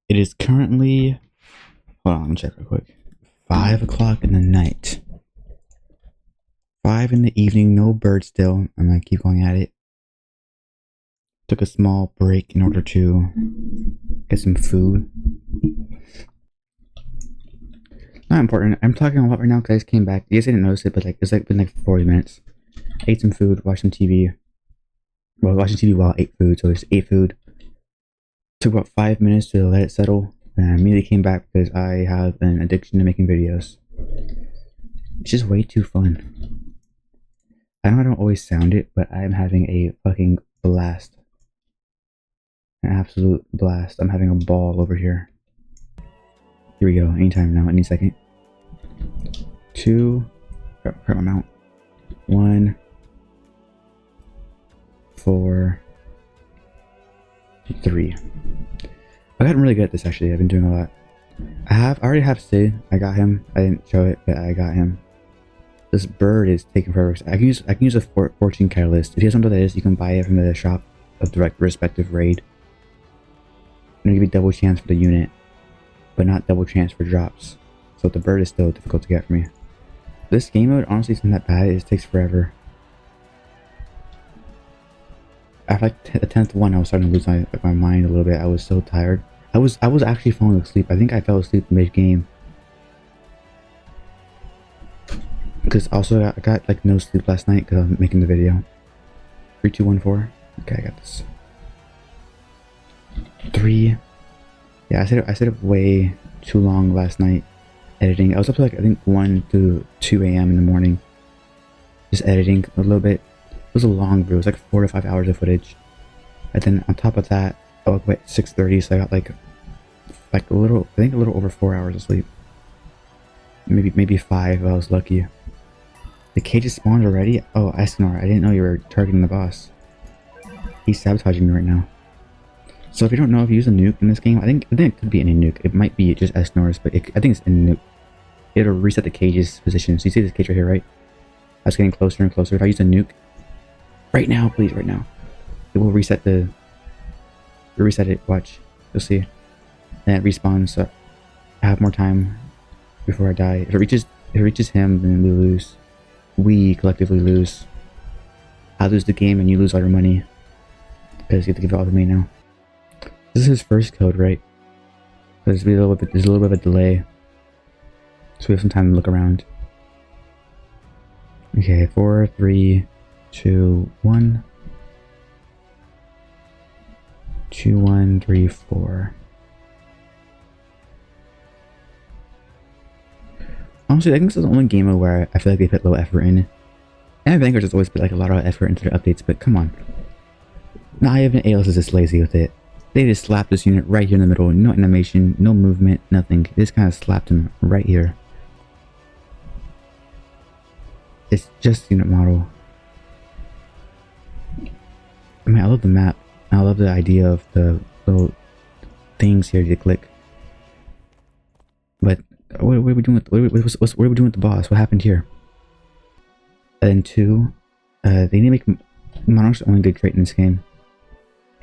It is currently, hold on, let me check real quick. 5 o'clock in the night. 5 in the evening, no bird still. I'm gonna keep going at it. Took a small break in order to get some food. Not important. I'm talking a lot right now because I just came back. You guys didn't notice it, but like it's like been like 40 minutes. I ate some food, watched some TV. Well, watching TV while I ate food, so I just ate food. Took about 5 minutes to let it settle, and I immediately came back because I have an addiction to making videos. It's just way too fun. I know I don't always sound it, but I'm having a fucking blast. An absolute blast. I'm having a ball over here. Here we go. Anytime now. Any second. 2. Crap, my mount. 1. 4. 3. I gotten really good at this actually. I've been doing a lot. I already have Sid. I got him. I didn't show it, but I got him. This bird is taking forever. I can use a fortune catalyst. If you guys don't know what that is, you can buy it from the shop of the respective raid. I'm gonna give you double chance for the unit, but not double chance for drops. So the bird is still difficult to get for me. This game mode honestly isn't that bad. It just takes forever. After like the 10th one, I was starting to lose my mind a little bit. I was so tired. I was actually falling asleep. I think I fell asleep mid game. Because also I got like no sleep last night because I'm making the video. 3, 2, 1, 4. Okay, I got this. 3. Yeah, I stayed up way too long last night editing. I was up to like I think 1 to 2 a.m. in the morning, just editing a little bit. It was a long video. It was like 4 to 5 hours of footage, and then on top of that, I woke up at 6:30, so I got like a little, I think a little over 4 hours of sleep. Maybe 5 if I was lucky. The cages spawned already? Oh, Escanor, I didn't know you were targeting the boss. He's sabotaging me right now. So if you don't know if you use a nuke in this game, I think it could be any nuke. It might be just Escanor's, but I think it's a nuke. It'll reset the cage's position. So you see this cage right here, right? I was getting closer and closer. If I use a nuke, right now, please, right now, it will reset it. Watch, you'll see. And it respawns. So I have more time before I die. If it reaches him, then we lose. We collectively lose. I lose the game and you lose all your money because you have to give it all to me now. This is his first code, right? There's a little bit of a delay, so we have some time to look around. Okay, 4, 3, 2, 1. 2, 1, 3, 4. Honestly, I think this is the only game mode where I feel like they put low effort in. And Vanguard has always put like a lot of effort into their updates, but come on. Not even ALS is this lazy with it. They just slapped this unit right here in the middle. No animation, no movement, nothing. They just kind of slapped him right here. It's just unit model. I mean, I love the map. I love the idea of the little things here to click. But what are we doing with what are we doing with the boss? What happened here? And then 2, they need to make Monarch's only good trait in this game,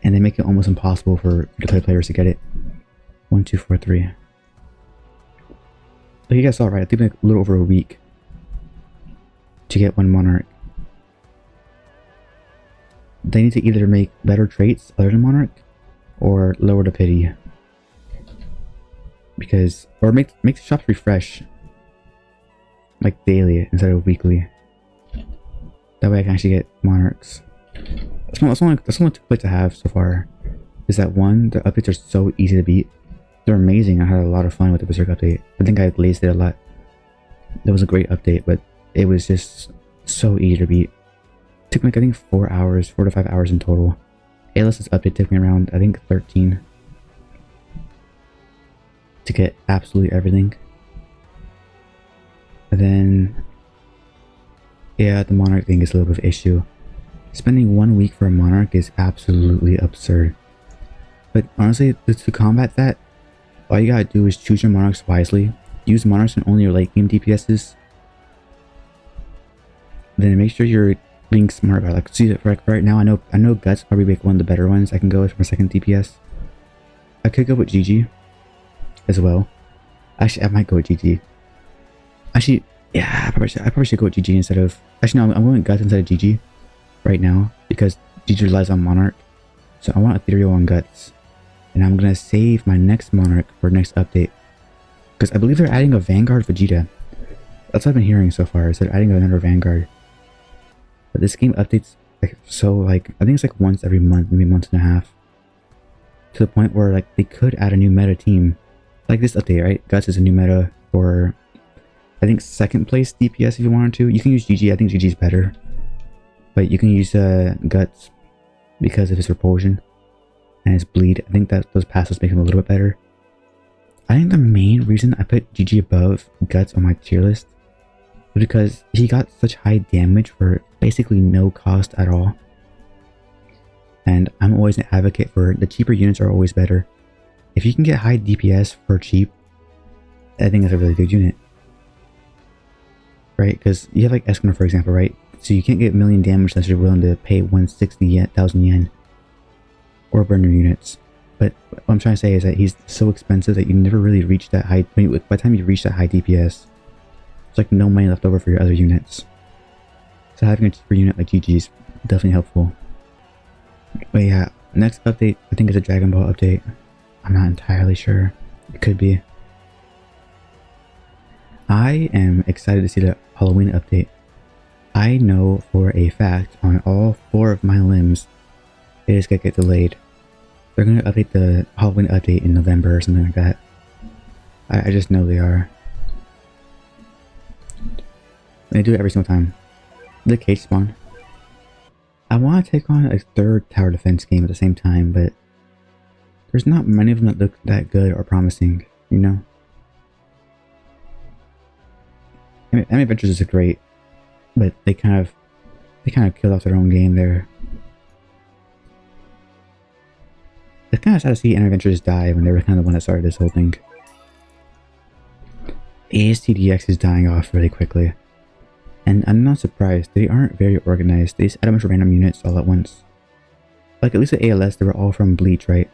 and they make it almost impossible for players to get it. 1, 2, 4, 3. Like you guys saw, right? I think like a little over a week to get 1 Monarch. They need to either make better traits other than Monarch, or lower the pity. Because, or make the shops refresh like daily instead of weekly. That way I can actually get Monarchs. That's only 2 plates to have so far. Is that 1, the updates are so easy to beat. They're amazing. I had a lot of fun with the Berserk update. I think I glazed it a lot. That was a great update, but it was just so easy to beat. It took me like, I think 4 to 5 hours in total. ALS's update took me around, I think 13. To get absolutely everything. And then, yeah, the Monarch thing is a little bit of an issue. Spending 1 week for a Monarch is absolutely absurd. But honestly, to combat that, all you gotta do is choose your Monarchs wisely. Use Monarchs in only your late game DPSs. Then make sure you're being smart about it. Like, see, right now, I know Guts probably make one of the better ones I can go with for my second DPS. I could go with GG, as well. Actually, I might go with GG. Actually, yeah, I probably should go with GG instead of... Actually, no, I'm going Guts instead of GG right now because GG relies on Monarch. So I want Ethereal on Guts. And I'm going to save my next Monarch for next update. Because I believe they're adding a Vanguard Vegeta. That's what I've been hearing so far, is they're adding another Vanguard. But this game updates like so like, I think it's like once every month, maybe a month and a half. To the point where like they could add a new meta team. Like this update, right? Guts is a new meta for, I think, second place DPS if you wanted to. You can use GG, I think GG is better. But you can use Guts because of his repulsion and his bleed. I think that those passes make him a little bit better. I think the main reason I put GG above Guts on my tier list was because he got such high damage for basically no cost at all. And I'm always an advocate for the cheaper units are always better. If you can get high DPS for cheap, I think that's a really good unit. Right? Because you have like Escanor, for example, right? So you can't get million damage unless you're willing to pay 160,000 yen. Or burner units. But what I'm trying to say is that he's so expensive that you never really reach that high... By the time you reach that high DPS, there's like no money left over for your other units. So having a cheaper unit like GG is definitely helpful. But yeah, next update I think is a Dragon Ball update. I'm not entirely sure. It could be. I am excited to see the Halloween update. I know for a fact on all 4 of my limbs it is gonna get delayed. They're gonna update the Halloween update in November or something like that. I just know they are. They do it every single time. The cage spawn. I want to take on a 3rd tower defense game at the same time, but there's not many of them that look that good or promising, you know? I mean, Adventures is great, but they kind of killed off their own game there. It's kind of sad to see Adventures die when they were kind of the one that started this whole thing. ASTDX is dying off really quickly. And I'm not surprised, they aren't very organized. They just add a bunch of random units all at once. Like at least at ALS, they were all from Bleach, right?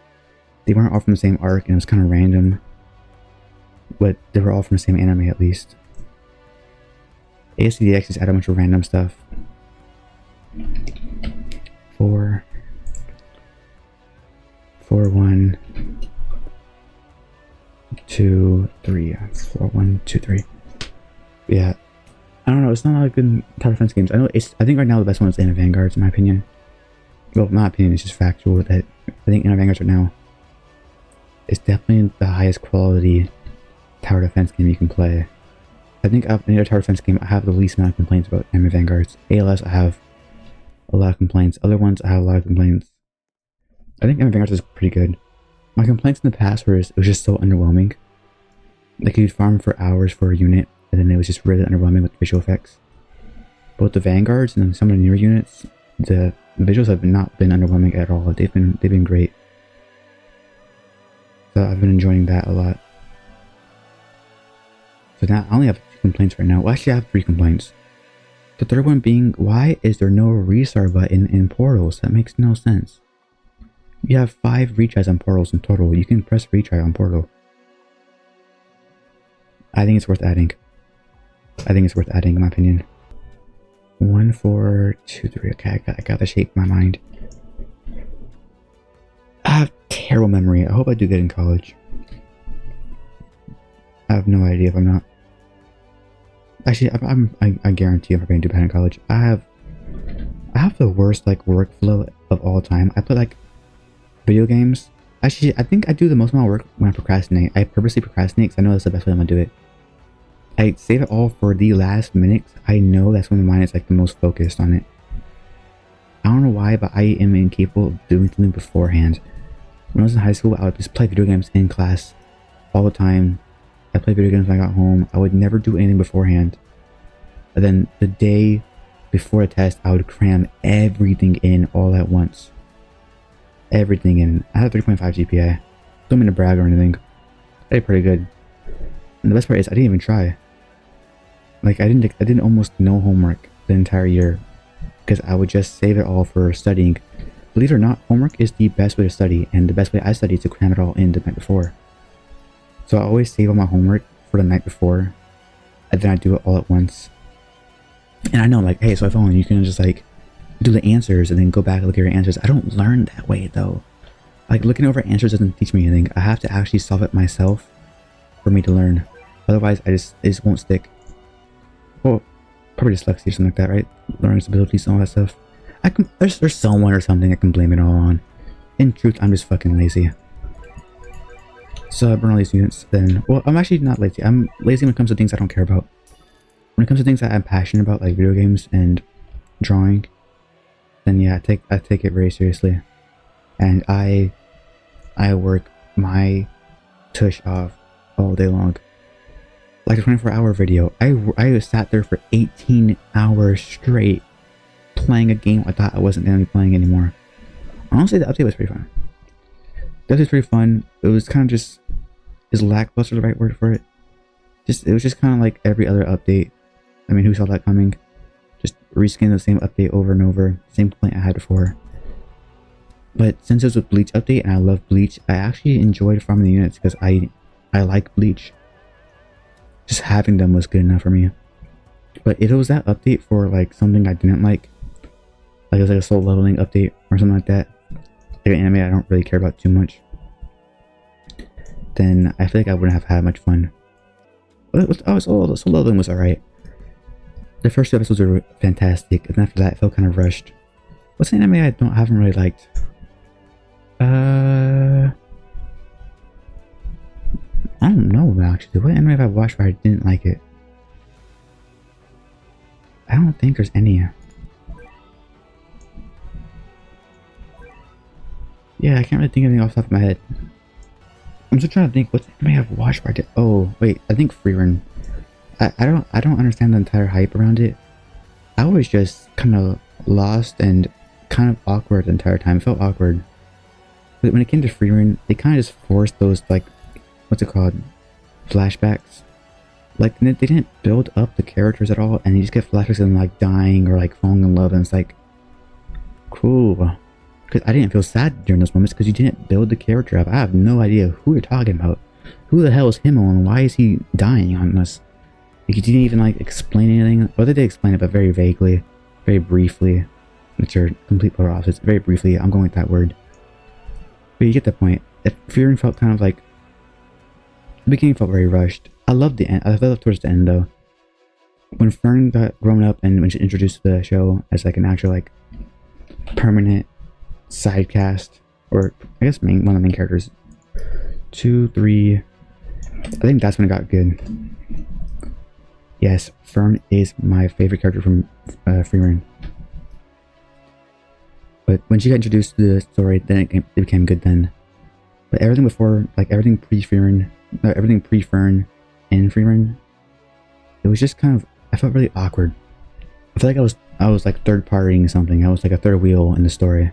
They weren't all from the same arc and it was kind of random. But they were all from the same anime at least. ASTDX just add a bunch of random stuff. 4, 1, 2, 3. 4, 1, 2, 3. Yeah. I don't know, it's not a lot of good tower defense games. I think right now the best one is Inner Vanguards, in my opinion. Well, my opinion is just factual that I think Inner Vanguards right now is definitely the highest quality tower defense game you can play. I think out of any other tower defense game, I have the least amount of complaints about Inner Vanguards. ALS, I have a lot of complaints. Other ones, I have a lot of complaints. I think Inner Vanguards is pretty good. My complaints in the past were it was just so underwhelming. Like you'd farm for hours for a unit, and then it was just really underwhelming with visual effects. Both the Vanguards and some of the newer units, the visuals have not been underwhelming at all. They've been great. So I've been enjoying that a lot. So now I only have 2 complaints right now. Well, actually I have 3 complaints. The third one being, why is there no restart button in Portals? That makes no sense. You have 5 retries on Portals in total. You can press retry on Portal. I think it's worth adding. In my opinion. 1, 4, 2, 3. Okay, I got the shape in my mind. I have terrible memory. I hope I do good in college. I have no idea if I'm not. Actually, I guarantee I'm going to do bad in college. I have the worst like workflow of all time. I play like video games. Actually, I think I do the most amount of work when I procrastinate. I purposely procrastinate because I know that's the best way I'm gonna do it. I save it all for the last minute. I know that's when my mind is like the most focused on it. I don't know why, but I am incapable of doing something beforehand. When I was in high school, I would just play video games in class all the time. I played video games when I got home. I would never do anything beforehand. And then the day before a test, I would cram everything in all at once. Everything in. I had a 3.5 GPA. Don't mean to brag or anything. I did pretty good. And the best part is I didn't even try. Like I did almost no homework the entire year because I would just save it all for studying. Believe it or not, homework is the best way to study, and the best way I study is to cram it all in the night before. So I always save all my homework for the night before, and then I do it all at once. And I know, like, hey, so I found you can just like do the answers and then go back and look at your answers. I don't learn that way though. Like, looking over answers doesn't teach me anything. I have to actually solve it myself for me to learn. Otherwise, it just won't stick. Well, probably dyslexia or something like that, right? Learning disabilities and all that stuff. There's someone or something I can blame it all on. In truth, I'm just fucking lazy. So I burn all these units then. Well, I'm actually not lazy. I'm lazy when it comes to things I don't care about. When it comes to things that I'm passionate about, like video games and drawing, then yeah, I take it very seriously. And I work my tush off all day long. Like a 24-hour video. I sat there for 18 hours straight playing a game I thought I wasn't going to be playing anymore. Honestly, the update was pretty fun. The update was pretty fun. It was kind of just... Is lackluster the right word for it? It was just kind of like every other update. I mean, who saw that coming? Just reskin the same update over and over. Same complaint I had before. But since it was a Bleach update and I love Bleach, I actually enjoyed farming the units because I like Bleach. Just having them was good enough for me. But if it was that update for like something I didn't like it was like a soul leveling update or something like that, like an anime I don't really care about too much, then I feel like I wouldn't have had much fun. But soul leveling was alright. The first two episodes were fantastic, and after that it felt kind of rushed. What's an anime I haven't really liked? I don't know actually. What anime have I watched where I didn't like it? I don't think there's any. Yeah, I can't really think of anything off the top of my head. I'm just trying to think what anime I've watched where I did. Oh wait, I think Freerun. I don't understand the entire hype around it. I was just kind of lost and kind of awkward the entire time. It felt awkward. But when it came to Freerun, they kind of just forced those, like, what's it called? Flashbacks. Like, they didn't build up the characters at all, and you just get flashbacks of them, like, dying or, like, falling in love, and it's like, cool. Because I didn't feel sad during those moments, because you didn't build the character up. I have no idea who you're talking about. Who the hell is him, and why is he dying on us? Like, you didn't even, like, explain anything. Well, they did explain it, but very vaguely, very briefly, which are complete polar opposites. Very briefly, I'm going with that word. But you get the point. Freerun felt kind of like... The beginning felt very rushed. I loved the end. I loved towards the end, though. When Fern got grown up and when she introduced the show as, like, an actual, like, permanent side cast, or, I guess, one of the main characters. 2, 3... I think that's when it got good. Yes, Fern is my favorite character from Freerun. But when she got introduced to the story, then it became good then. But everything before, like everything pre-Freerun, everything pre-Fern in Freerun, it was just kind of, I felt really awkward. I feel like I was like third-partying something. I was like a third wheel in the story.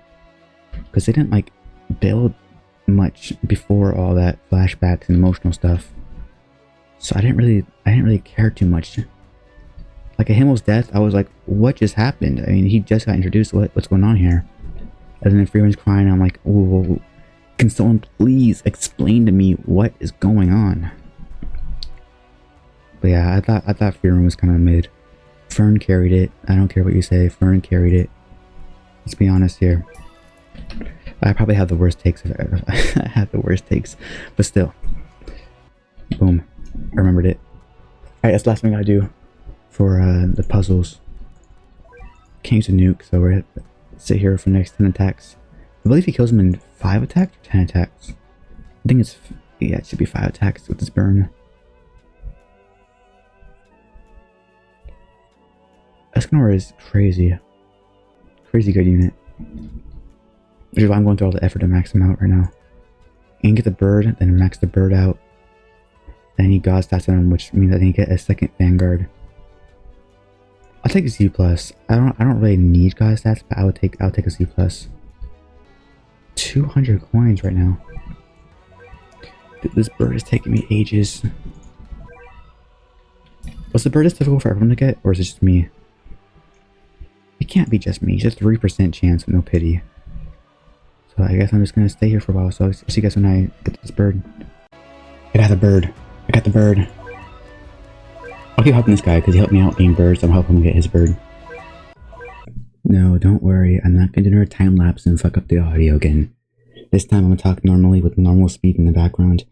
Because they didn't like build much before all that flashbacks and emotional stuff. So I didn't really care too much. Like at Himmel's death, I was like, what just happened? I mean, he just got introduced. What's going on here? And then Freerun's crying. I'm like, oh, can someone please explain to me what is going on? But yeah, I thought Freerun was kind of mid. Fern carried it. I don't care what you say. Fern carried it. Let's be honest here. I probably have the worst takes. I had the worst takes, but still. Boom. I remembered it. Alright, that's the last thing I gotta do for the puzzles. Can't use a nuke, so we're gonna sit here for the next 10 attacks. I believe he kills him in 5 attacks or 10 attacks. I think it's, yeah, it should be 5 attacks with this burn. Escanor is crazy. Crazy good unit. Which is why I'm going through all the effort to max him out right now. And get the bird, then max the bird out. Then he god stats on him, which means I think get a second Vanguard. I'll take a Z+. I don't really need god stats, but I'll take a Z+. 200 coins right now. Dude, this bird is taking me ages. Was the bird as difficult for everyone to get, or is it just me? It can't be just me. It's a 3% chance with no pity. So I guess I'm just gonna stay here for a while. So I'll see you guys when I get to this bird. I got the bird. I got the bird. I'll keep helping this guy because he helped me out getting birds, so I'm helping him get his bird. No, don't worry. I'm not gonna do a time lapse and fuck up the audio again. This time I'm gonna talk normally with normal speed in the background.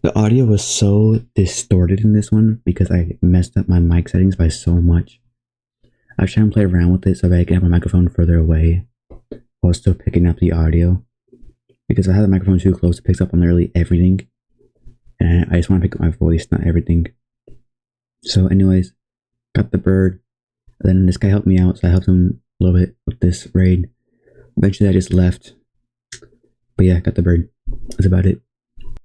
The audio was so distorted in this one because I messed up my mic settings by so much. I was trying to play around with it so that I can have my microphone further away while still picking up the audio. Because if I have the microphone too close, it picks up on literally everything. And I just want to pick up my voice, not everything. So anyways, got the bird. And then this guy helped me out, so I helped him a little bit with this raid. Eventually I just left. But yeah, got the bird. That's about it.